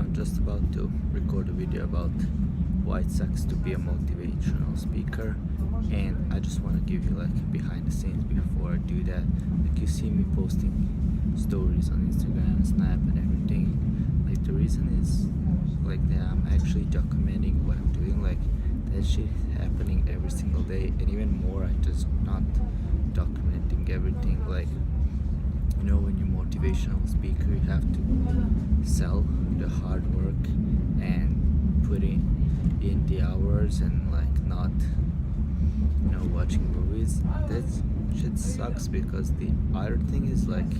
I'm just about to record a video about why it sucks to be a motivational speaker, and I just want to give you like behind the scenes before I do that. Like you see me posting stories on Instagram, Snap, and everything. Like the reason is like that I'm actually documenting what I'm doing. Like that shit is happening every single day, and even more. I just not documenting everything. Like when you're motivational speaker, you have to sell the hard work and put in the hours and like not watching movies. That shit sucks because the other thing is like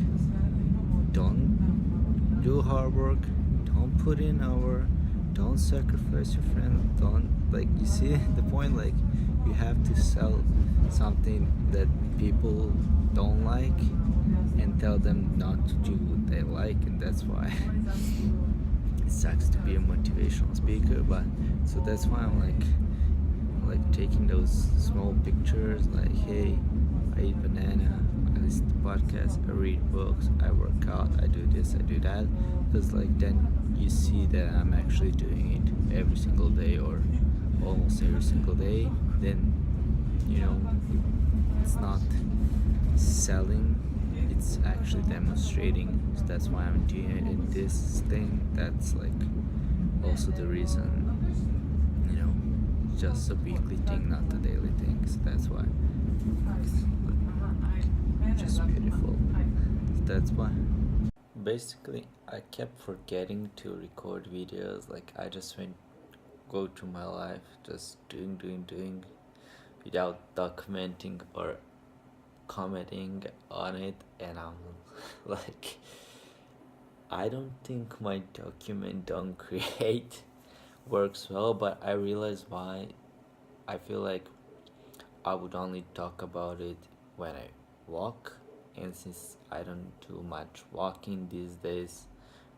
don't do hard work, don't put in hour, don't sacrifice your friend, don't like you see the point. Like you have to sell something that people don't like and tell them not to do what they like, and that's why it sucks to be a motivational speaker. But so that's why I'm like taking those small pictures, like hey, I eat banana, I listen to podcasts, I read books, I work out, I do this, I do that, because like then you see that I'm actually doing it every single day or almost every single day. Then it's not selling, it's actually demonstrating. So that's why I'm doing it in this thing. That's like also the reason, just a weekly thing, not a daily thing. So that's why it's just beautiful. So that's why basically I kept forgetting to record videos. Like I just went go through my life just doing without documenting or commenting on it, and I'm like, I don't think my document don't create works well, but I realize why. I feel like I would only talk about it when I walk, and since I don't do much walking these days,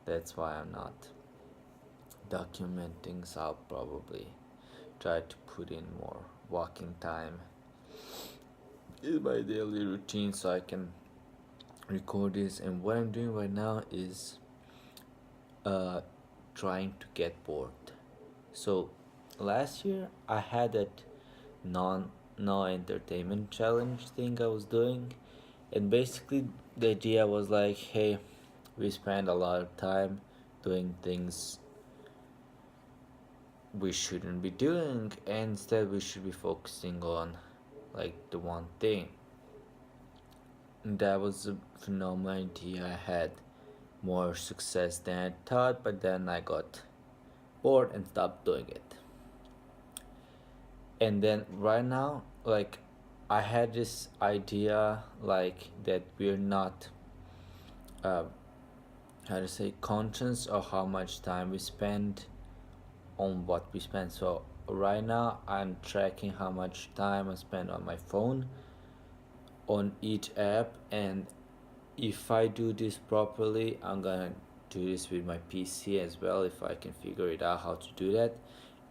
that's why I'm not documenting. So I'll probably try to put in more walking time in my daily routine so I can record this. And what I'm doing right now is trying to get bored. So last year I had that no entertainment challenge thing I was doing, and basically the idea was like, hey, we spend a lot of time doing things we shouldn't be doing, and instead we should be focusing on like the one thing. And that was a phenomenal idea. I had more success than I thought, but then I got bored and stopped doing it. And then right now, like I had this idea like that we're not how to say conscious of how much time we spend on what we spend. So right now I'm tracking how much time I spend on my phone on each app, and if I do this properly, I'm gonna do this with my PC as well if I can figure it out how to do that.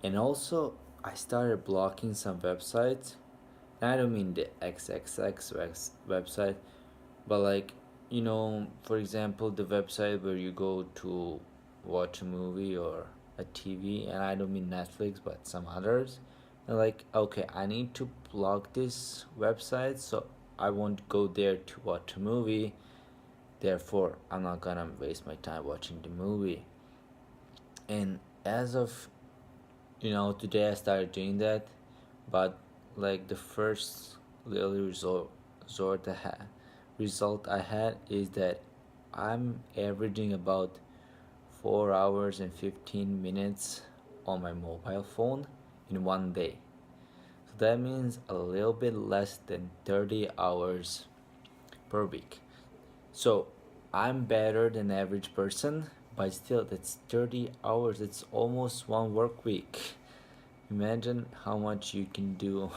And also I started blocking some websites, and I don't mean the XXX website, but like for example the website where you go to watch a movie or a TV, and I don't mean Netflix but some others. And like, okay, I need to block this website so I won't go there to watch a movie, therefore I'm not gonna waste my time watching the movie. And as of today I started doing that, but like the first little result I had is that I'm averaging about 4 hours and 15 minutes on my mobile phone in one day. So that means a little bit less than 30 hours per week. So I'm better than average person, but still that's 30 hours. It's almost one work week. Imagine how much you can do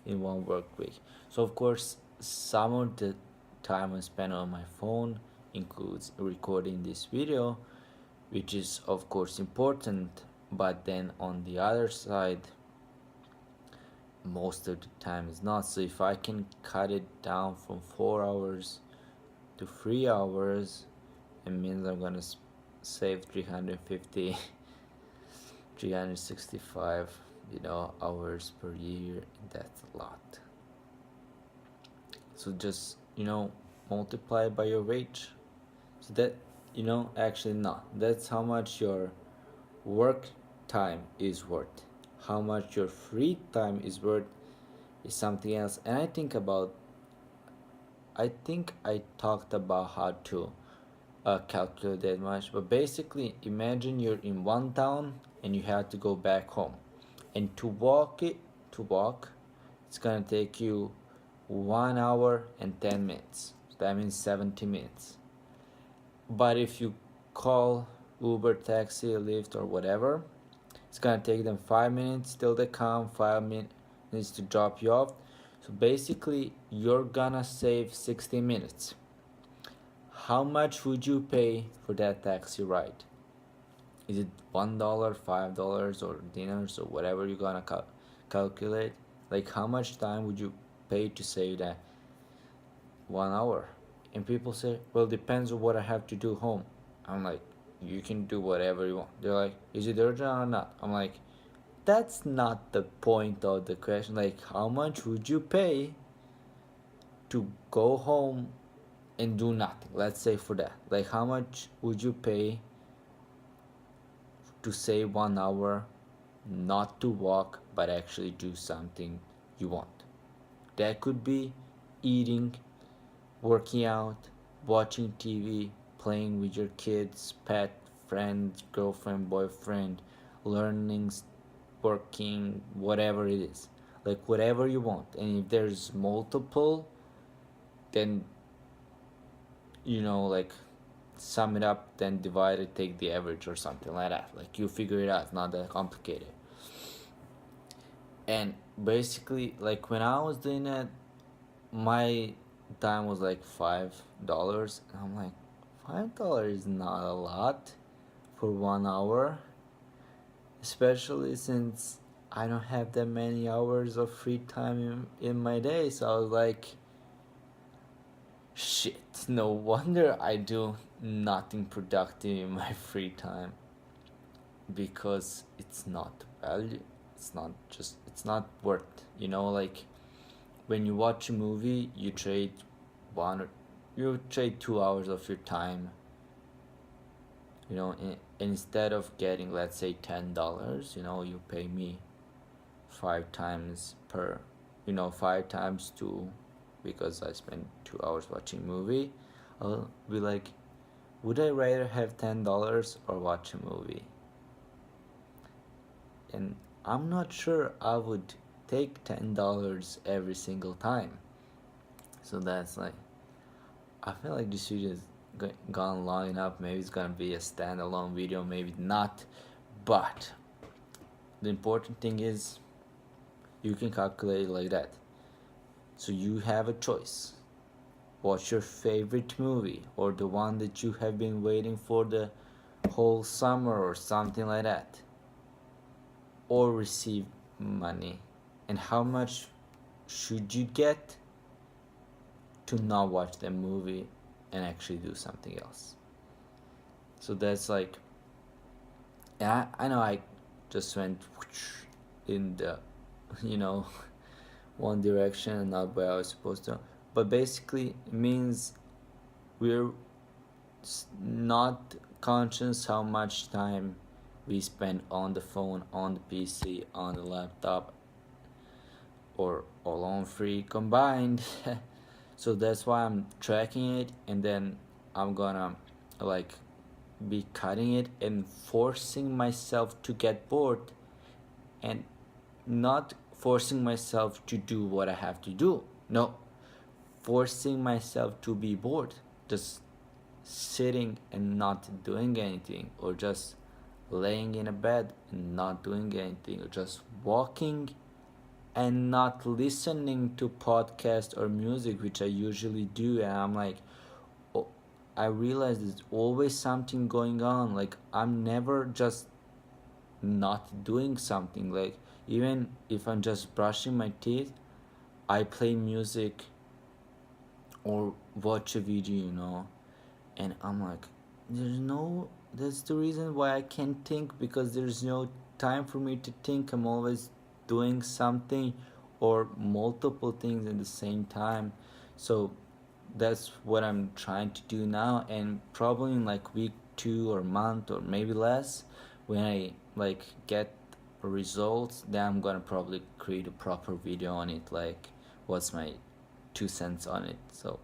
in one work week. So of course some of the time I spend on my phone includes recording this video, which is of course important, but then on the other side most of the time is not. So if I can cut it down from 4 hours to 3 hours, it means I'm gonna save 350, 365, hours per year. That's a lot. So just, multiply by your wage. So that, actually not. That's how much your work time is worth. How much your free time is worth is something else. And I think I talked about how to calculate that much. But basically, imagine you're in one town and you have to go back home. And to walk, it's gonna take you 1 hour and 10 minutes. So that means 70 minutes. But if you call Uber, taxi, Lyft, or whatever, it's gonna take them 5 minutes till they come, 5 minutes to drop you off. So basically, you're gonna save 60 minutes. How much would you pay for that taxi ride? Is it $1, $5, or dinars, or whatever you're gonna calculate? Like, how much time would you pay to save that 1 hour? And people say, well, depends on what I have to do home. I'm like, you can do whatever you want. They're like, is it urgent or not? I'm like, that's not the point of the question. Like, how much would you pay to go home and do nothing? Let's say for that. Like, how much would you pay to save 1 hour not to walk but actually do something you want? That could be eating, working out, watching TV, playing with your kids, pet, friend, girlfriend, boyfriend, learning, working, whatever it is. Like, whatever you want. And if there's multiple, then, like, sum it up, then divide it, take the average or something like that. Like, you figure it out. It's not that complicated. And basically, like, when I was doing that, my time was like $5, and I'm like, $5 is not a lot for 1 hour, especially since I don't have that many hours of free time in my day. So I was like, shit, no wonder I do nothing productive in my free time, because it's not value. It's not worth, like, when you watch a movie, you trade 2 hours of your time, instead of getting, let's say, $10, you pay me 5 times 2, because I spent 2 hours watching movie. I'll be like, would I rather have $10 or watch a movie? And I'm not sure I would take $10 every single time. So that's like, I feel like this video has gone long enough. Maybe it's gonna be a standalone video, maybe not. But the important thing is you can calculate it like that. So you have a choice. Watch your favorite movie, or the one that you have been waiting for the whole summer or something like that, or receive money. And how much should you get to not watch the movie and actually do something else? So that's like, and I know I just went in the one direction and not where I was supposed to, but basically it means we're not conscious how much time we spend on the phone, on the PC, on the laptop, or all on free combined. So that's why I'm tracking it, and then I'm gonna like be cutting it and forcing myself to get bored, and not forcing myself to do what I have to do. No, forcing myself to be bored, just sitting and not doing anything, or just laying in a bed and not doing anything, or just walking and not listening to podcast or music, which I usually do. And I'm like, oh, I realize there's always something going on. Like, I'm never just not doing something. Like, even if I'm just brushing my teeth, I play music or watch a video, and I'm like, that's the reason why I can't think, because there's no time for me to think. I'm always doing something or multiple things at the same time. So that's what I'm trying to do now, and probably in like week 2 or month or maybe less, when I like get results, then I'm gonna probably create a proper video on it, like what's my 2 cents on it. So